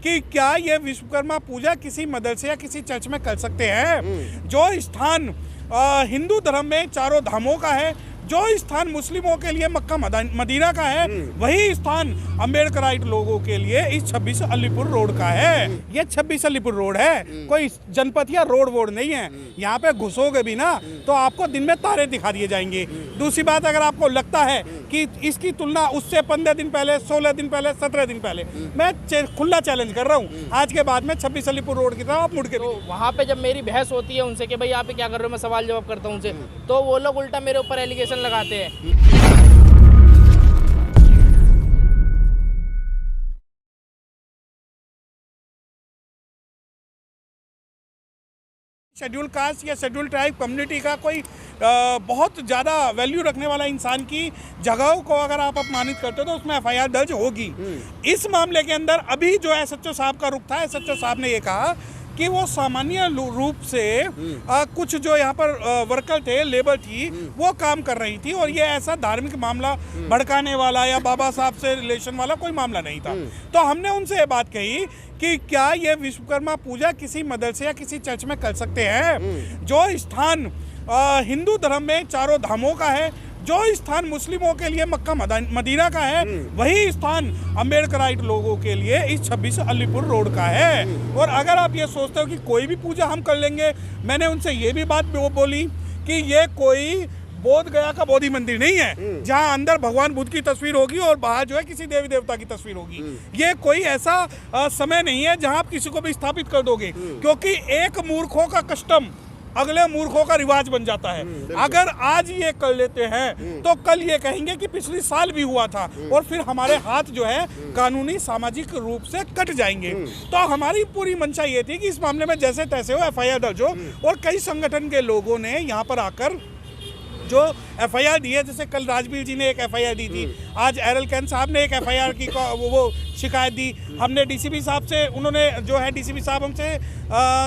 कि क्या ये विश्वकर्मा पूजा किसी मदरसे या किसी चर्च में कर सकते हैं। जो स्थान हिंदू धर्म में चारों धामों का है, जो स्थान मुस्लिमों के लिए मक्का मदीना का है, वही स्थान अम्बेडकराइट लोगों के लिए इस 26 अलीपुर रोड का है। ये 26 अलीपुर रोड है, कोई जनपद या रोड वोड नहीं है। यहाँ पे घुसोगे भी ना तो आपको दिन में तारे दिखा दिए जाएंगे। दूसरी बात, अगर आपको लगता है कि इसकी तुलना उससे 15 दिन पहले, 16 दिन पहले, 17 दिन पहले, मैं खुला चैलेंज कर रहा हूँ, आज के बाद में 26 अलीपुर रोड की तरफ आप मुड़ के तो वहाँ पे जब मेरी बहस होती है उनसे कि भाई आप क्या कर रहे हो, मैं सवाल जवाब करता हूँ उनसे, तो वो लोग उल्टा मेरे ऊपर एलिगेशन लगाते हैं। शेड्यूल कास्ट या शेड्यूल ट्राइब कम्युनिटी का कोई बहुत ज़्यादा वैल्यू रखने वाला इंसान की जगहों को अगर आप अपमानित करते हो तो उसमें एफआईआर दर्ज होगी। इस मामले के अंदर अभी जो एसएचओ साहब का रुख था, एसएचओ साहब ने ये कहा कि वो सामान्य रूप से कुछ जो यहाँ पर वर्कर थे, लेबर थी, वो काम कर रही थी और ये ऐसा धार्मिक मामला भड़काने वाला या बाबा साहब से रिलेशन वाला कोई मामला नहीं था। तो हमने उनसे ये बात कही कि क्या ये विश्वकर्मा पूजा किसी मदरसे या किसी चर्च में कर सकते हैं। जो स्थान हिंदू धर्म में चारों धामों का है, जो स्थान मुस्लिमों के लिए मक्का मदीना का है, वही स्थान अम्बेडकराइट लोगों के लिए इस 26 अलीपुर रोड का है। और अगर आप ये सोचते हो कि कोई भी पूजा हम कर लेंगे, मैंने उनसे ये भी बात बोली कि ये कोई बोध गया का बोधि मंदिर नहीं है जहां अंदर भगवान बुद्ध की तस्वीर होगी और बाहर जो है किसी देवी देवता की तस्वीर होगी। ये कोई ऐसा समय नहीं है जहां आप किसी को भी स्थापित कर दोगे, क्योंकि एक मूर्खों का कस्टम अगले मूर्खों का रिवाज बन जाता है। अगर आज ये कर लेते हैं तो कल ये कहेंगे कि पिछले साल भी हुआ था और फिर हमारे हाथ जो है कानूनी सामाजिक रूप से कट जाएंगे। तो हमारी पूरी मंशा ये थी कि इस मामले में जैसे तैसे हो एफआईआर दर्ज हो। और कई संगठन के लोगों ने यहाँ पर आकर जो एफआईआर दी है, जैसे कल राजवीर जी ने एक एफआईआर दी थी, आज एरल कैन साहब ने एक एफआईआर की वो शिकायत दी। हमने डीसीपी साहब से, उन्होंने जो है डीसीपी साहब हमसे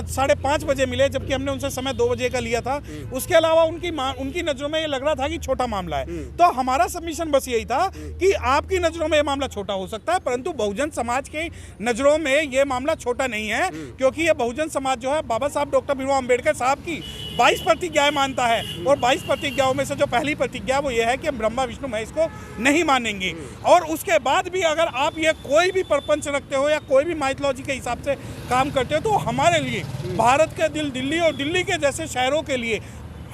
5:30 बजे मिले, जबकि हमने उनसे समय 2 बजे का लिया था। उसके अलावा उनकी नज़रों में ये लग रहा था कि छोटा मामला है। तो हमारा सबमिशन बस यही था कि आपकी नज़रों में ये मामला छोटा हो सकता है, परंतु बहुजन समाज के नज़रों में ये मामला छोटा नहीं है, क्योंकि ये बहुजन समाज जो है बाबा साहब डॉक्टर भीमराव अम्बेडकर साहब की 22 प्रतिज्ञाएं मानता है। और 22 प्रतिज्ञाओं में से जो पहली प्रतिज्ञा वो ये है कि हम ब्रह्मा विष्णु महेश को नहीं मानेंगे। और उसके बाद भी अगर आप ये कोई भी प्रपंच रखते हो या कोई भी माइथोलॉजी के हिसाब से काम करते हो, तो हमारे लिए, भारत के दिल दिल्ली और दिल्ली के जैसे शहरों के लिए,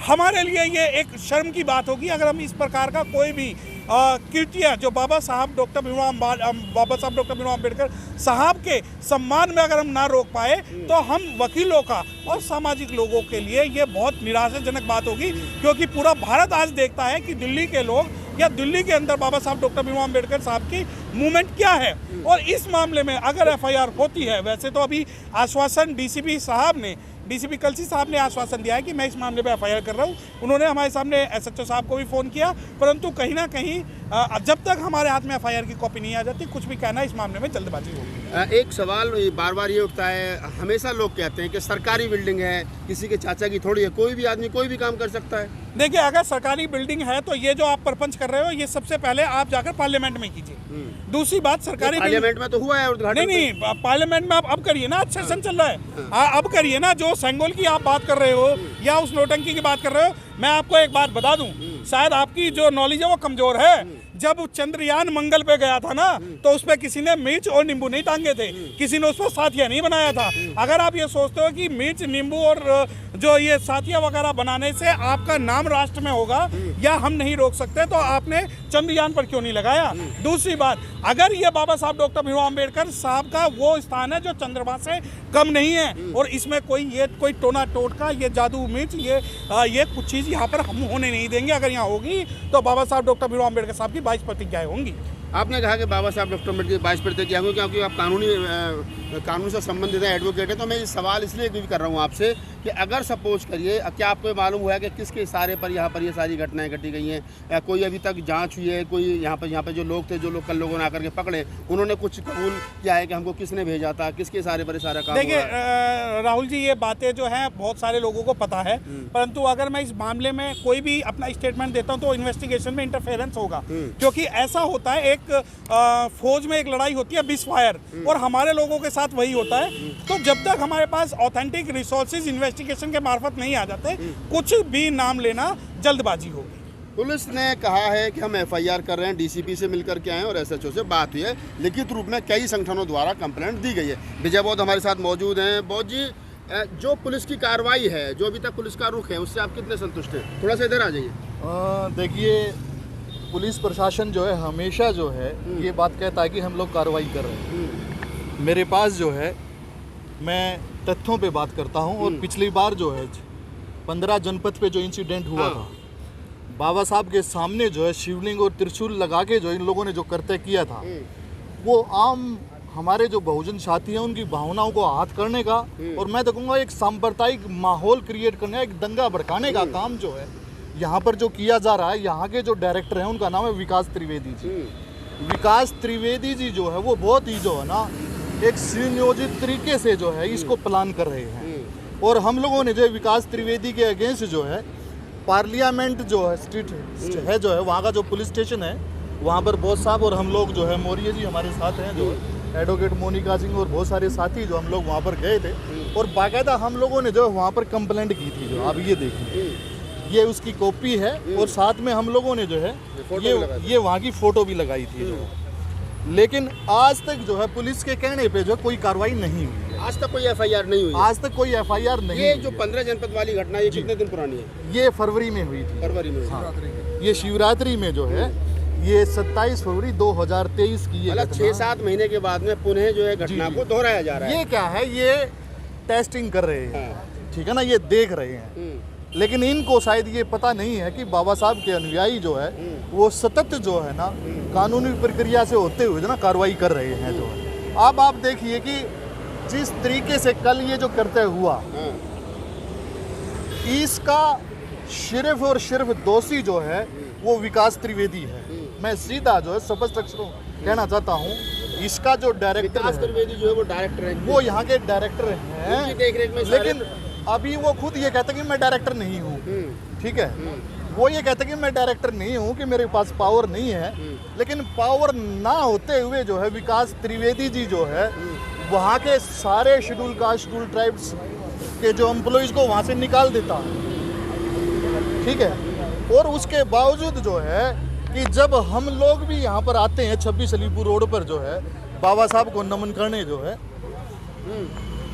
हमारे लिए ये एक शर्म की बात होगी अगर हम इस प्रकार का कोई भी कृतियाँ जो बाबा साहब डॉक्टर भीमराव अम्बेडकर साहब के सम्मान में अगर हम ना रोक पाए, तो हम वकीलों का और सामाजिक लोगों के लिए ये बहुत निराशाजनक बात होगी। क्योंकि पूरा भारत आज देखता है कि दिल्ली के लोग या दिल्ली के अंदर बाबा साहब डॉक्टर भीमराव अम्बेडकर साहब की मूवमेंट क्या है। और इस मामले में अगर एफआईआर होती है, वैसे तो अभी आश्वासन डीसीपी कलसी साहब ने आश्वासन दिया है कि मैं इस मामले में एफआईआर कर रहा हूं। उन्होंने हमारे सामने एसएचओ साहब को भी फ़ोन किया, परंतु कहीं ना कहीं जब तक हमारे हाथ में एफआईआर की कॉपी नहीं आ जाती, कुछ भी कहना इस मामले में जल्दबाजी होगी। एक सवाल बार बार ये उठता है, हमेशा लोग कहते हैं कि सरकारी बिल्डिंग है, किसी के चाचा की थोड़ी है, कोई भी आदमी कोई भी काम कर सकता है। देखिए, अगर सरकारी बिल्डिंग है तो ये जो आप प्रपंच कर रहे हो, ये सबसे पहले आप जाकर पार्लियामेंट में कीजिए। दूसरी बात, सरकारी पार्लियामेंट में तो हुआ है उद्घाटन। नहीं, पार्लियामेंट में आप अब करिए ना, अच्छा सेशन चल रहा है, अब करिए ना। जो सेंगोल की आप बात कर रहे हो या उस नौटंकी की बात कर रहे हो, मैं आपको एक बात बता दूं, शायद आपकी जो नॉलेज है वो कमजोर है। जब चंद्रयान मंगल पे गया था ना, तो उस पर किसी ने मिर्च और नींबू नहीं टांगे थे, किसी ने उस पर साथिया नहीं बनाया था। अगर आप ये सोचते हो कि मिर्च, नींबू और जो ये साथिया वगैरह बनाने से आपका नाम राष्ट्र में होगा या हम नहीं रोक सकते, तो आपने चंद्रयान पर क्यों नहीं लगाया। दूसरी बात, अगर ये बाबा साहब डॉक्टर भीमराव अम्बेडकर साहब का वो स्थान है जो चंद्रमा से कम नहीं है, और इसमें कोई टोना टोटका, ये जादू मिर्च, ये कुछ चीज़ यहाँ पर हम होने नहीं देंगे। अगर यहाँ होगी तो बाबा साहब डॉक्टर भीमराव अम्बेडकर साहब की 22 प्रतिज्ञाएं होंगी। आपने कहा कि बाबा साहब डॉक्टर अम्बेडकर की 22 प्रतिज्ञा होंगी, क्योंकि आप कानून से संबंधित है, एडवोकेट है, तो मैं सवाल इसलिए भी कर रहा हूँ आपसे कि अगर सपोज करिए, क्या आपको मालूम हुआ है कि किसके इशारे पर यहाँ पर ये सारी घटनाएं घटी गई हैं, या कोई अभी तक जांच हुई है, कोई यहाँ पर जो लोग थे, जो लोग कल लोगों ने आकर के पकड़े, उन्होंने कुछ कबूल किया है कि हमको किसने भेजा था, किसके इशारे पर सारा काम? देखिए राहुल जी, ये बातें जो है बहुत सारे लोगों को पता है, परंतु अगर मैं इस मामले में कोई भी अपना स्टेटमेंट देता हूँ तो इन्वेस्टिगेशन में इंटरफेरेंस होगा। क्योंकि ऐसा होता है, एक एक फौज में एक लड़ाई होती है बिस फायर, और हमारे लोगों के साथ वही होता है। तो जब तक हमारे पास ऑथेंटिक रिसोर्सेज इन्वेस्टिगेशन के मार्फत नहीं आ जाते, कुछ भी नाम लेना जल्दबाजी होगी। पुलिस ने कहा है कि हम एफआईआर कर रहे हैं, डीसीपी से मिलकर के आए हैं और एसएचओ से बात हुई है। लिखित रूप में कई संगठनों द्वारा कंप्लेंट दी गई है। विजय बौद्ध हमारे साथ मौजूद हैं। बौद्ध जी, जो पुलिस की कार्रवाई है, जो अभी तक पुलिस का रुख है, उससे आप कितने संतुष्ट हैं? थोड़ा सा इधर आ जाइए। देखिए, पुलिस प्रशासन जो है हमेशा जो है ये बात कहता है कि हम लोग कार्रवाई कर रहे हैं। मेरे पास जो है, मैं तथ्यों पे बात करता हूँ। और पिछली बार जो है 15 जनपद पे जो इंसिडेंट हुआ था, बाबा साहब के सामने जो है शिवलिंग और त्रिशूल लगा के जो इन लोगों ने जो कर्तव्य किया था, वो आम हमारे जो बहुजन साथी हैं उनकी भावनाओं को आहत करने का, और मैं तो कहूँगा एक सांप्रदायिक माहौल क्रिएट करने का, एक दंगा भड़काने का काम जो है यहाँ पर जो किया जा रहा है। यहाँ के जो डायरेक्टर हैं उनका नाम है विकास त्रिवेदी जी। विकास त्रिवेदी जी जो है वो बहुत ही जो है ना एक सुनियोजित तरीके से जो है इसको प्लान कर रहे हैं। और हम लोगों ने जो विकास त्रिवेदी के अगेंस्ट जो है पार्लियामेंट जो है स्ट्रीट है जो है वहाँ का जो पुलिस स्टेशन है, वहाँ पर बोस साहब और हम लोग जो है मौर्य जी हमारे साथ हैं, जो एडवोकेट मोनिका सिंह और बहुत सारे साथी जो हम लोग वहाँ पर गए थे, और बाकायदा हम लोगों ने जो है वहाँ पर कंप्लेंट की थी। जो आप ये देखिए, ये उसकी कॉपी है, और साथ में हम लोगों ने जो है ये वहाँ की फ़ोटो भी लगाई थी जो है। लेकिन आज तक जो है पुलिस के कहने पे जो कोई कार्रवाई नहीं हुई। आज तक कोई एफआईआर नहीं हुई? आज तक कोई एफआईआर नहीं। ये जो 15 जनपद वाली घटना, ये कितने दिन पुरानी है? ये फरवरी में हुई थी। फरवरी में? हाँ, ये शिवरात्रि में जो है, ये 27 फरवरी 2023 की ये मतलब 6-7 महीने के बाद में पुनः जो है घटना को दोहराया जा रहा है। ये क्या है, ये टेस्टिंग कर रहे हैं, ठीक है ना, ये देख रहे हैं। लेकिन इनको शायद ये पता नहीं है कि बाबा साहब के अनुयायी जो है वो सतत जो है ना कानूनी प्रक्रिया से होते हुए जो ना कार्रवाई कर रहे हैं जो है। अब आप देखिए कि जिस तरीके से कल ये जो करते हुआ, इसका सिर्फ और सिर्फ दोषी जो है वो विकास त्रिवेदी है। मैं सीधा जो है स्पष्ट अक्षरों कहना चाहता हूँ, इसका जो डायरेक्टर विकास त्रिवेदी जो है वो डायरेक्टर है, वो यहाँ के डायरेक्टर हैं, देखरेख में। लेकिन अभी वो खुद ये कहते हैं कि मैं डायरेक्टर नहीं हूँ, ठीक है। वो ये कहते हैं कि मैं डायरेक्टर नहीं हूँ, कि मेरे पास पावर नहीं है। लेकिन पावर ना होते हुए जो है विकास त्रिवेदी जी जो है वहाँ के सारे शेड्यूल कास्ट, शेड्यूल ट्राइब्स के जो एम्प्लॉइज को वहाँ से निकाल देता है, ठीक है। और उसके बावजूद जो है कि जब हम लोग भी यहाँ पर आते हैं 26 अलीपुर रोड पर जो है बाबा साहब को नमन करने जो है,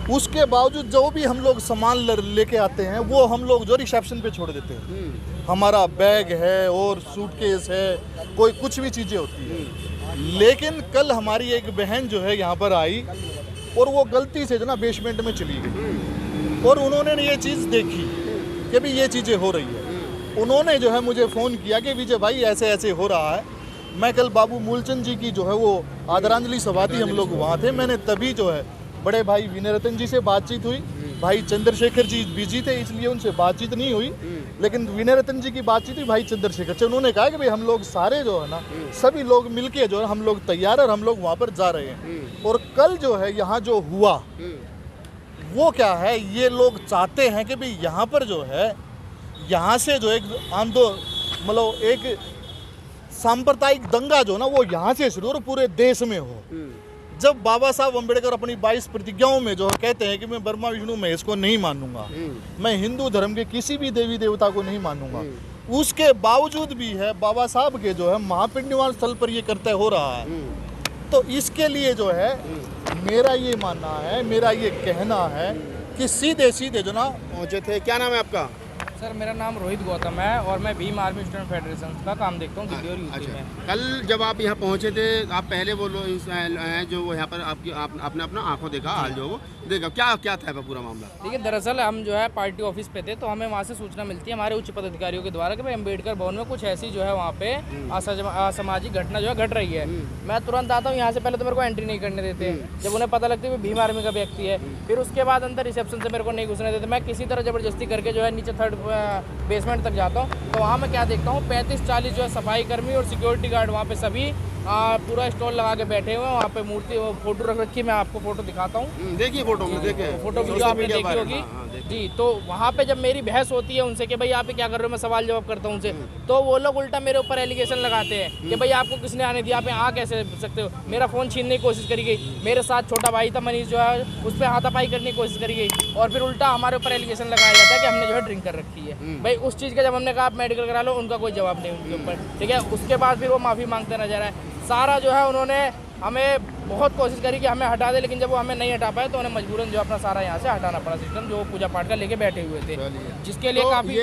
उसके बावजूद जो भी हम लोग सामान लेके आते हैं वो हम लोग जो रिसेप्शन पे छोड़ देते हैं। हमारा बैग है और सूटकेस है, कोई कुछ भी चीज़ें होती है। लेकिन कल हमारी एक बहन जो है यहाँ पर आई और वो गलती से जो ना बेसमेंट में चली गई, और उन्होंने ये चीज़ देखी कि भी ये चीज़ें हो रही है। उन्होंने जो है मुझे फ़ोन किया कि विजय भाई ऐसे ऐसे हो रहा है। मैं कल बाबू मूलचंद जी की जो है वो आदरांजलि सभा थी, हम लोग वहाँ थे। मैंने तभी जो है बड़े भाई विनय रतन जी से बातचीत हुई। भाई चंद्रशेखर जी बिजी थे इसलिए उनसे बातचीत नहीं हुई, लेकिन विनय रतन जी की बातचीत हुई भाई चंद्रशेखर से। उन्होंने कहा कि भाई हम लोग सारे जो है ना सभी लोग मिलके जो है हम लोग तैयार है और हम लोग वहाँ पर जा रहे हैं। और कल जो है यहाँ जो हुआ वो क्या है, ये लोग चाहते हैं कि भाई यहाँ पर जो है यहाँ से जो एक मतलब एक सांप्रदायिक दंगा जो ना वो यहाँ से शुरू और पूरे देश में हो। जब बाबा साहब अम्बेडकर अपनी 22 प्रतिज्ञाओं में जो कहते हैं कि मैं ब्रह्मा विष्णु महेश को नहीं मानूंगा, मैं हिंदू धर्म के किसी भी देवी देवता को नहीं मानूंगा, उसके बावजूद भी है बाबा साहब के जो है महापिंड निवास स्थल पर ये करते हो रहा है। तो इसके लिए जो है मेरा ये मानना है, मेरा ये कहना है कि सीधे सीधे जो ना पहुँचे थे। क्या नाम है आपका? सर मेरा नाम रोहित गौतम है और मैं भीम आर्मी स्टूडेंट फेडरेशन का काम देखता हूँ दिल्ली और यूपी में। कल जब आप यहाँ पहुँचे थे, आप पहले वो लोग हैं जो यहाँ पर आपने अपना आंखों देखा, हाल जो वो देखा, क्या था पूरा मामला? देखिए दरअसल हम जो है पार्टी ऑफिस पे थे, तो हमें वहाँ से सूचना मिलती है हमारे उच्च पदाधिकारियों के द्वारा कि भाई अम्बेडकर भवन में कुछ ऐसी जो है वहाँ पे असामाजिक घटना जो है घट रही है। मैं तुरंत आता हूँ यहाँ से, पहले तो मेरे को एंट्री नहीं करने देते। जब उन्हें पता लगता है भीम आर्मी का व्यक्ति है, फिर उसके बाद अंदर रिसेप्शन से मेरे को नहीं घुसने देते। मैं किसी तरह जबरदस्ती करके जो है नीचे 3rd बेसमेंट तक जाता हूँ, तो वहाँ मैं क्या देखता हूँ 35-40 जो है सफाई कर्मी और सिक्योरिटी गार्ड वहाँ पे सभी पूरा स्टॉल लगा के बैठे हुए हैं वहाँ पे, मूर्ति फोटो रख रखी है, मैं आपको फोटो दिखाता हूँ। देखिए फोटो में, देखे फोटो वीडियो आपने देखी होगी जी। तो वहाँ पे जब मेरी बहस होती है उनसे कि भाई आप क्या कर रहे हो, मैं सवाल जवाब करता हूँ उनसे, तो वो लोग उल्टा मेरे ऊपर एलिगेशन लगाते हैं कि भाई आपको किसने आने दिया, आप यहाँ कैसे सकते हो। मेरा फ़ोन छीनने की कोशिश करी गई, मेरे साथ छोटा भाई था मनीष जो है उस पर हाथापाई करने की कोशिश करी गई, और फिर उल्टा हमारे ऊपर एलिगेशन लगाया जाता है कि हमने जो है ड्रिंक कर रखी है। भाई उस चीज़ का जब हमने कहा आप मेडिकल करा लो, उनका कोई जवाब नहीं उनके ऊपर, ठीक है। उसके बाद फिर वो माफ़ी मांगते नजर आए। सारा जो है उन्होंने हमें बहुत कोशिश करी कि हमें हटा दे, लेकिन जब वो हमें नहीं हटा पाए तो उन्हें मजबूरन जो अपना सारा यहाँ से हटाना पड़ा सिस्टम, जो पूजा पाठ का लेके बैठे हुए थे, जिसके लिए काफ़ी